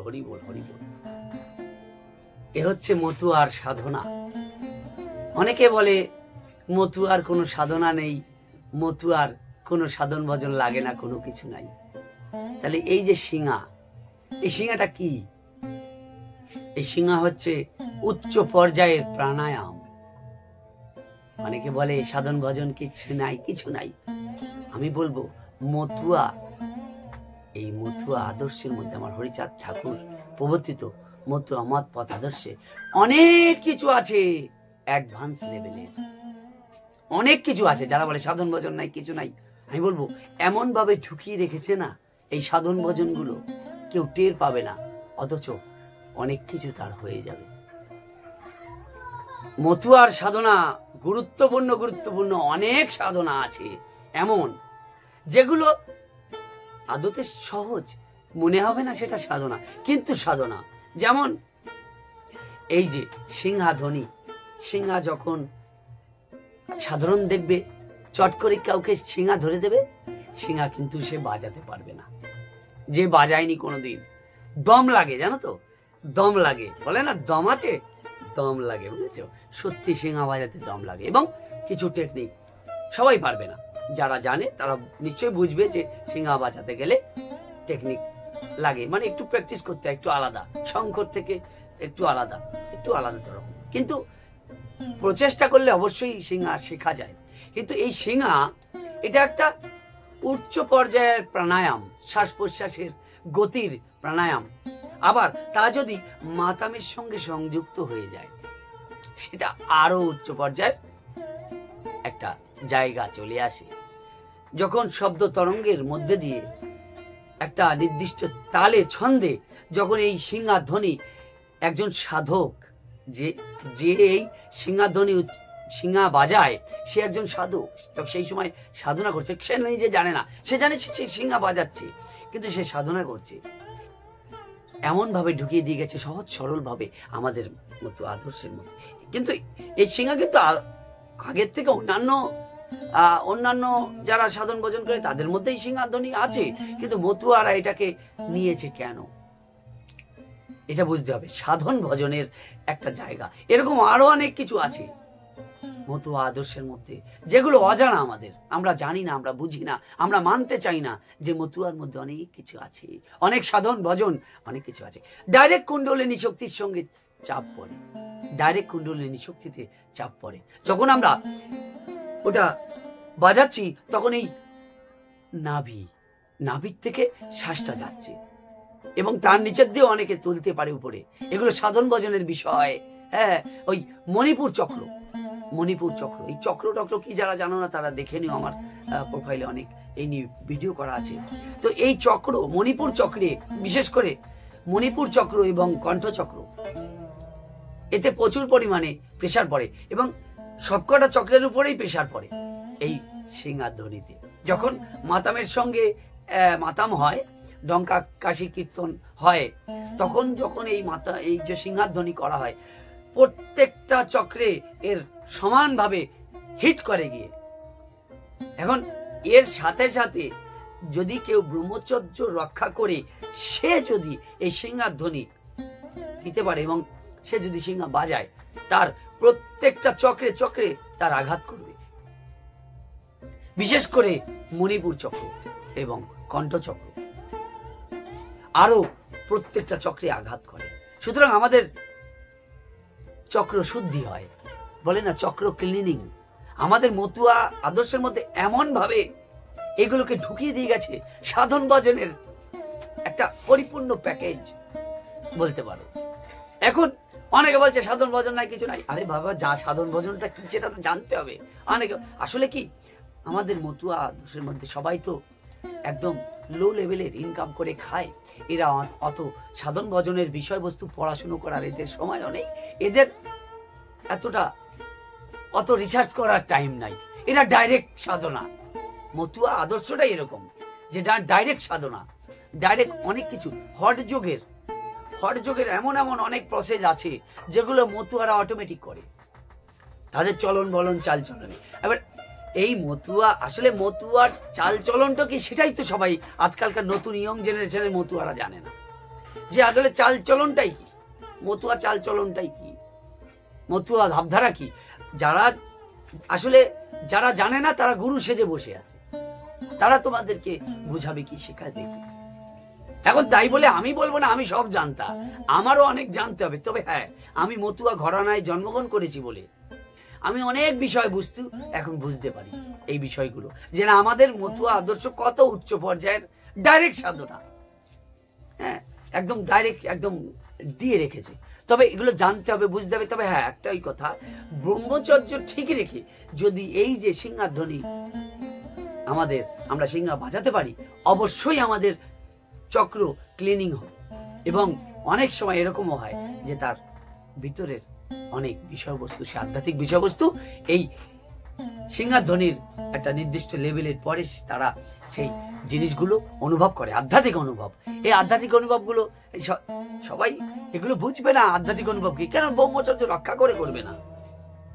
হরি বল হরি বল। এ হচ্ছে মতুয়ার সাধনা। অনেকে বলে মতুয়ার কোনো সাধনা নেই, মতুয়ার কোনো সাধন ভজন লাগে না, কোনো কিছু নাই। তাহলে এই যে শিঙা, এই শিঙাটা কি? এই শিঙা হচ্ছে উচ্চ পর্যায়ের প্রাণায়াম। অনেকে বলে সাধন ভজন কিছু নাই, কিছু নাই। আমি বলবো মতুয়া, এই মতুয়া আদর্শের মধ্যে আমার হরিচাঁদ ঠাকুর প্রবর্তিত মতুয়া মত পথ আদর্শে অনেক কিছু আছে, অ্যাডভান্স লেভেলের অনেক কিছু আছে। যারা বলে সাধন ভজন নাই, কিছু নাই, আমি বলবো এমন ভাবে ঢুকিয়ে রেখেছে না এই সাধন ভজন গুলো, কেউ টের পাবে না, অথচ অনেক কিছু তার হয়ে যাবে। মতুয়ার সাধনা গুরুত্বপূর্ণ গুরুত্বপূর্ণ অনেক সাধনা আছে এমন, যেগুলো আদতে সহজ মনে হবে না সেটা সাধনা, কিন্তু সাধনা। যেমন এই যে সিংহাধ্বনি, সিংহা যখন সাধারণ দেখবে চট করে কাউকে সিংহা ধরে দেবে, সিংহা কিন্তু সে বাজাতে পারবে না, যে বাজায়নি কোনোদিন। দম লাগে, জানো তো, দম লাগে, বলে না দম আছে, দম লাগে, বুঝেছো? সত্যি সিংহা বাজাতে দম লাগে, এবং কিছু টেকনিক সবাই পারবে না। যারা জানে তারা নিশ্চয়ই বুঝবে যে সিংহা বাজাতে গেলে টেকনিক লাগে, মানে একটু প্র্যাকটিস করতে হয়, একটু আলাদা, শঙ্কর থেকে একটু আলাদা, একটু আলাদা রকম, কিন্তু প্রচেষ্টা করলে অবশ্যই সিংহা শেখা যায়। কিন্তু এই সিংহা এটা একটা উচ্চ পর্যায়ের প্রাণায়াম, শ্বাস প্রশ্বাসের গতির প্রাণায়াম। আবার তা যদি মাতামের সঙ্গে সংযুক্ত হয়ে যায়, সেটা আরো উচ্চ পর্যায়ের একটা জায়গা চলে আসে। যখন শব্দ তরঙ্গের মধ্যে দিয়ে একটা নির্দিষ্ট তালে ছন্দে যখন এই সিংহাধ্বনি একজন সাধক, যে এই সিংহাধ্বনি সিংহা বাজায়, সে একজন সাধক, সেই সময় সাধনা করছে, সে নিজে জানে না, সে জানে সে সিংহা বাজাচ্ছে, কিন্তু সে সাধনা করছে। এমন ভাবে ঢুকিয়ে দিয়ে গেছে সহজ সরল ভাবে আমাদের মতো আদর্শের মধ্যে। কিন্তু এই সিংহা কিন্তু আগের থেকে অন্যান্য যারা সাধন ভজন করে তাদের মধ্যেই সিংহাধ্বনি আছে, কিন্তু মতুয়ারা এটাকে নিয়েছে কেন, এটা বুঝতে হবে। সাধন ভজনের একটা জায়গা, এরকম আরো অনেক কিছু আছে মতুয়া আদর্শের মধ্যে, যেগুলো অজানা আমাদের, আমরা জানি না, আমরা বুঝি না, আমরা মানতে চাই না যে মতুয়ার মধ্যে অনেক কিছু আছে, অনেক সাধন ভজন, অনেক কিছু আছে। ডাইরেক্ট কুণ্ডলিনী শক্তির সঙ্গে চাপ পড়ে, ডাইরেক্ট কুণ্ডলিনী শক্তিতে চাপ পড়ে। যখন আমরা ওটা বাজাচ্ছি তখন এই নাভির থেকে শ্বাসটা যাচ্ছে, এবং তার নিচের দিয়ে অনেকে তুলতে পারে উপরে, এগুলো সাধন ভজনের বিষয়। হ্যাঁ, ওই মণিপুর চক্র, এই চক্র কি যারা জানো না তারা দেখে নিও, আমার প্রোফাইলে অনেক এই নিয়ে ভিডিও করা আছে। তো এই চক্র, মণিপুর চক্রে, বিশেষ করে মণিপুর চক্র এবং কণ্ঠচক্র, এতে প্রচুর পরিমাণে প্রেসার পড়ে, এবং সবকটা চক্রের উপরেই প্রেসার পড়ে এই সিংহাধ্বনিতে। যখন মাতামের সঙ্গে মাতাম হয়, ডঙ্কা কাশি কীর্তন হয়, তখন যখন এই যে সিংহাধ্বনি করা হয়, প্রত্যেকটা চক্রে এর সমানভাবে হিট করে গিয়ে। এখন এর সাথে সাথে যদি কেউ ব্রহ্মচর্য রক্ষা করে সে যদি এই সিংহাধ্বনি দিতে পারে এবং সে যদি সিংহা বাজায়, তার প্রত্যেকটা চক্রে চক্রে তার আঘাত করবে, বিশেষ করে মণিপুর চক্র এবং কণ্ঠচক্র, আরো প্রত্যেকটা চক্রে আঘাত করে। সুতরাং আমাদের চক্র শুদ্ধি হয়, বলে না চক্র ক্লিনিং। আমাদের মতুয়া আদর্শের মধ্যে এমন ভাবে এগুলোকে ঢুকিয়ে দিয়ে গেছে, সাধন ভজনের একটা পরিপূর্ণ প্যাকেজ বলতে পারো। এখন অনেকে বলছে সাধন ভজন নাই, কিছু নাই। আরে বাবা, যা সাধন ভজনটা কি সেটা তো জানতে হবে। অনেকে আসলে কি, আমাদের মতুয়া আদর্শের মধ্যে সবাই তো একদম লো লেভেলের ইনকাম করে খায়, এরা অত সাধন ভজনের বিষয়বস্তু পড়াশুনো করার এদের সময়ও নেই, এদের অত রিসার্চ করার টাইম নাই। এরা ডাইরেক্ট সাধনা, মতুয়া আদর্শটাই এরকম যে ডাইরেক্ট সাধনা, ডাইরেক্ট অনেক কিছু। হট যোগের এমন অনেক প্রসেস আছে যেগুলো মতুয়ারা অটোমেটিক করে, তাদের চলন বলন চাল চলনে। এবার এই মতুয়া, আসলে মতুয়ার চাল চলনটা কি সেটাই তো সবাই আজকালকার নতুন ইয়ং জেনারেশনের মতুয়ারা জানে না। যে আসলে চাল চলনটাই কি, মতুয়া চাল চলনটাই কি, মতুয়া ভাবধারা কি। যারা আসলে যারা জানে না তারা গুরু সেজে বসে আছে, তারা তোমাদেরকে বুঝাবে কি, শেখাবে কি। এখন তাই বলে আমি বলবো না আমি সব জানতা, আমারও অনেক জানতে হবে। তবে হ্যাঁ, আমি মতুয়া ঘরানায় জন্মগ্রহণ করেছি বলে আমি অনেক বিষয় এখন বুঝতে পারি এই বিষয়গুলো, যে না আমাদের মতুয়া আদর্শ কত উচ্চ পর্যায়ের ডাইরেক্ট সাধনা, হ্যাঁ একদম ডাইরেক্ট একদম দিয়ে রেখেছে। তবে এগুলো জানতে হবে, বুঝতে হবে। তবে হ্যাঁ একটাই কথা, ব্রহ্মচর্য ঠিক রেখে যদি এই যে সিংহাধ্বনি আমরা সিংহা বাজাতে পারি, অবশ্যই আমাদের চক্র ক্লিনিং হয়। এবং অনেক সময় এরকমও হয় যে তার ভিতরের অনেক বিষয়বস্তু, সে আধ্যাত্মিক বিষয়বস্তু এই সিংহাধ্বনির একটা নির্দিষ্ট লেভেলের পরে তারা সেই জিনিসগুলো অনুভব করে, আধ্যাত্মিক অনুভব। এই আধ্যাত্মিক অনুভবগুলো সবাই এগুলো বুঝবে না, আধ্যাত্মিক অনুভব কি, কেন ব্রহ্মচর্য রক্ষা করবে না,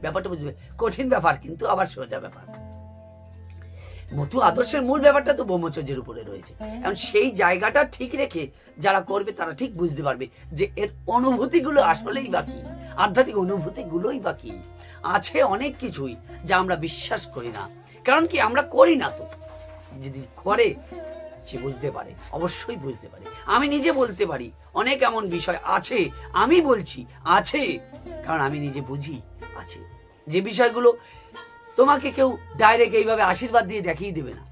ব্যাপারটা বুঝবে। কঠিন ব্যাপার কিন্তু আবার সোজা ব্যাপার। মতুয়া আদর্শের মূল ব্যাপারটা তো ব্রহ্মচর্যের উপরে রয়েছে। এখন সেই জায়গাটা ঠিক রেখে যারা করবে তারা ঠিক বুঝতে পারবে যে এর অনুভূতিগুলো আসলেই বাকি, আধ্যাত্মিক অনুভূতিগুলোই বাকি আছে। অনেক কিছুই যা আমরা বিশ্বাস করি না, কারণ কি আমরা করি না। তো যদি করে সে বুঝতে পারে, অবশ্যই বুঝতে পারে। আমি নিজে বলতে পারি অনেক এমন বিষয় আছে, আমি বলছি আছে কারণ আমি নিজে বুঝি আছে। যে বিষয়গুলো তোমাকে কেউ ডাইরেক্ট এইভাবে আশীর্বাদ দিয়ে দেখিয়ে দেবে না,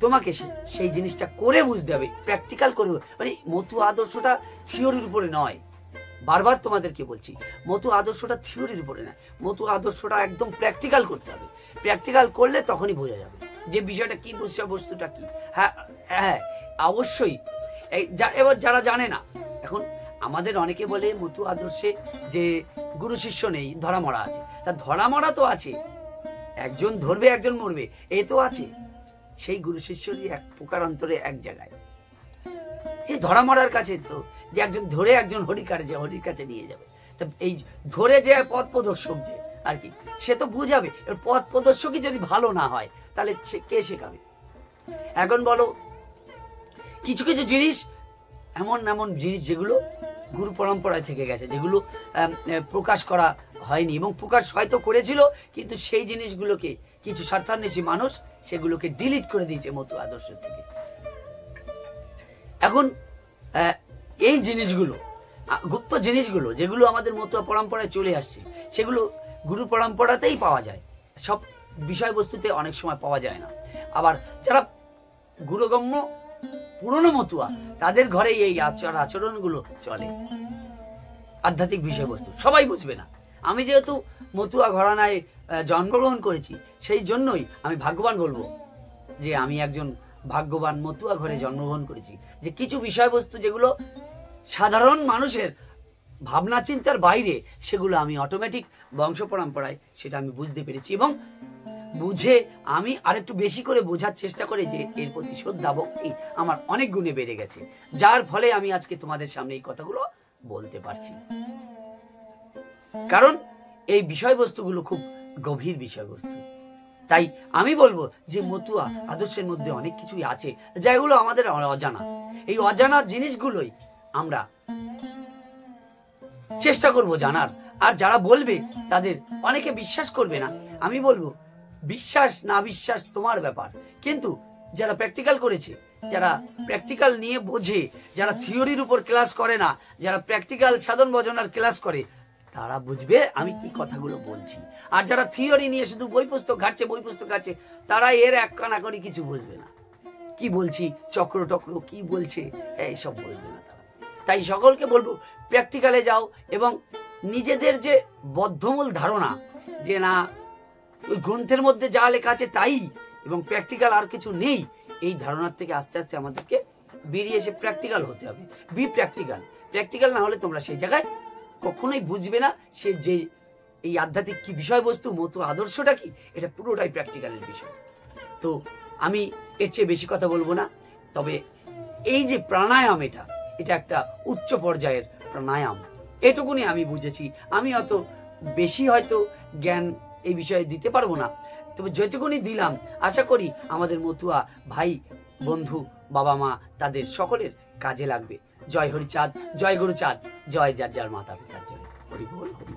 তোমাকে সেই জিনিসটা করে বুঝতে হবে, প্র্যাকটিক্যাল করে। মানে মতুয়া আদর্শটা থিওরির উপরে নয়, বারবার তোমাদেরকে বলছি, মতুয়া আদর্শটা থিওরির উপরে নয়, মতুয়া আদর্শটা একদম প্র্যাকটিক্যাল করতে হবে। প্র্যাকটিক্যাল করলে তখনই বোঝা যাবে যে বিষয়টা কি, বিষয়বস্তুটা কি। হ্যাঁ হ্যাঁ অবশ্যই। এবার যারা জানে না, এখন আমাদের অনেকে বলে মতুয়া আদর্শে যে গুরু শিষ্য নেই, ধরা মরা আছে। তা ধরা মরা তো আছে, একজন ধরবে একজন মরবে, এ তো আছে। সেই গুরু শিষ্যরই এক প্রকারান্তরে এক জায়গায়, যে ধরা মরার কাছে তো যে একজন ধরে একজন হরির কাছে নিয়ে যাবে। তা এই ধরে যে পথ প্রদর্শক যে আর কি, সে তো বুঝাবে। পথ প্রদর্শকই যদি ভালো না হয় তাহলে কে শেখাবে? এখন বলো, কিছু কিছু জিনিস এমন জিনিস যেগুলো গুরু পরম্পরায় থেকে গেছে, যেগুলো প্রকাশ করা হয়নি, এবং প্রকাশ হয়তো করেছিল কিন্তু সেই জিনিসগুলোকে কিছু স্বার্থান্বেষী মানুষ সেগুলোকে ডিলিট করে দিয়েছে মতুয়া আদর্শ থেকে। এখন এই জিনিসগুলো, গুপ্ত জিনিসগুলো যেগুলো আমাদের মতুয়া পরম্পরায় চলে আসছে, সেগুলো গুরু পরম্পরাতেই পাওয়া যায়, সব বিষয়বস্তুতে অনেক সময় পাওয়া যায় না। আবার যারা গুরুগম্য পুরনো মতুয়া, তাদের ঘরে এই আচরণগুলো চলে, আধ্যাত্মিক বিষয়বস্তু সবাই বুঝবে না। আমি যেহেতু মতুয়া ঘরানায় জন্মগ্রহণ করেছি, সেই জন্যই আমি ভাগ্যবান বলবো যে আমি একজন ভাগ্যবান মতুয়া ঘরে জন্মগ্রহণ করেছি, যে কিছু বিষয়বস্তু যেগুলো সাধারণ মানুষের ভাবনা চিন্তার বাইরে, সেগুলো আমি অটোমেটিক বংশ পরম্পরায় সেটা আমি বুঝতে পেরেছি, এবং বুঝে আমি আরেকটু বেশি করে বোঝার চেষ্টা করে যে এর প্রতি শ্রদ্ধা ভক্তি আমার অনেক গুণে বেড়ে গেছে, যার ফলে আমি আজকে তোমাদের সামনে এই কথাগুলো বলতে পারছি। কারণ এই বিষয়বস্তুগুলো খুব গভীর বিষয়বস্তু। তাই আমি বলবো যে মতুয়া আদর্শের মধ্যে অনেক কিছুই আছে যেগুলো আমাদের অজানা। এই অজানা জিনিসগুলোই আমরা চেষ্টা করব জানার। আর যারা বলবে তাদের অনেকে বিশ্বাস করবে না। আমি বলবো বিশ্বাস না বিশ্বাস তোমার ব্যাপার, কিন্তু যারা প্র্যাকটিক্যাল করেছে, যারা প্র্যাকটিক্যাল নিয়ে বোঝে, যারা থিওরির উপর ক্লাস করে না, যারা প্র্যাকটিক্যাল সাধন ভজনার ক্লাস করে, তারা বুঝবে আমি কি কথাগুলো বলছি। আর যারা থিওরি নিয়ে শুধু বই পুস্তক ঘাটছে, তারা এর এক কানা করে কিছু বুঝবে না, কি বলছি চক্র টক্র কি বলছে এইসব বুঝবে না তারা। তাই সকলকে বলবো প্র্যাকটিক্যালে যাও, এবং নিজেদের যে বদ্ধমূল ধারণা যে না ওই গ্রন্থের মধ্যে যা লেখা আছে তাই, এবং প্র্যাকটিক্যাল আর কিছু নেই, এই ধারণার থেকে আস্তে আস্তে আমাদেরকে বেরিয়ে এসে প্র্যাকটিক্যাল হতে হবে। বি প্র্যাকটিক্যাল না হলে তোমরা সেই জায়গায় কখনোই বুঝবে না সে যে এই আধ্যাত্মিক কি বিষয়বস্তু, মতুয়া আদর্শটা কি, এটা পুরোটাই প্র্যাকটিক্যালের বিষয়। তো আমি এর চেয়ে বেশি কথা বলবো না। তবে এই যে প্রাণায়াম, এটা একটা উচ্চ পর্যায়ের প্রাণায়াম, এটুকুনি আমি বুঝেছি। আমি অত বেশি হয়তো জ্ঞান এই বিষয়ে দিতে পারবো না, তবে যেটুকুনি দিলাম আশা করি আমাদের মতুয়া ভাই বন্ধু বাবা মা তাদের সকলের কাজে লাগবে। জয় হরিচাঁদ, জয় গুরুচাঁদ, জয় যার যার মাতা পিতার জয়। হরি বল।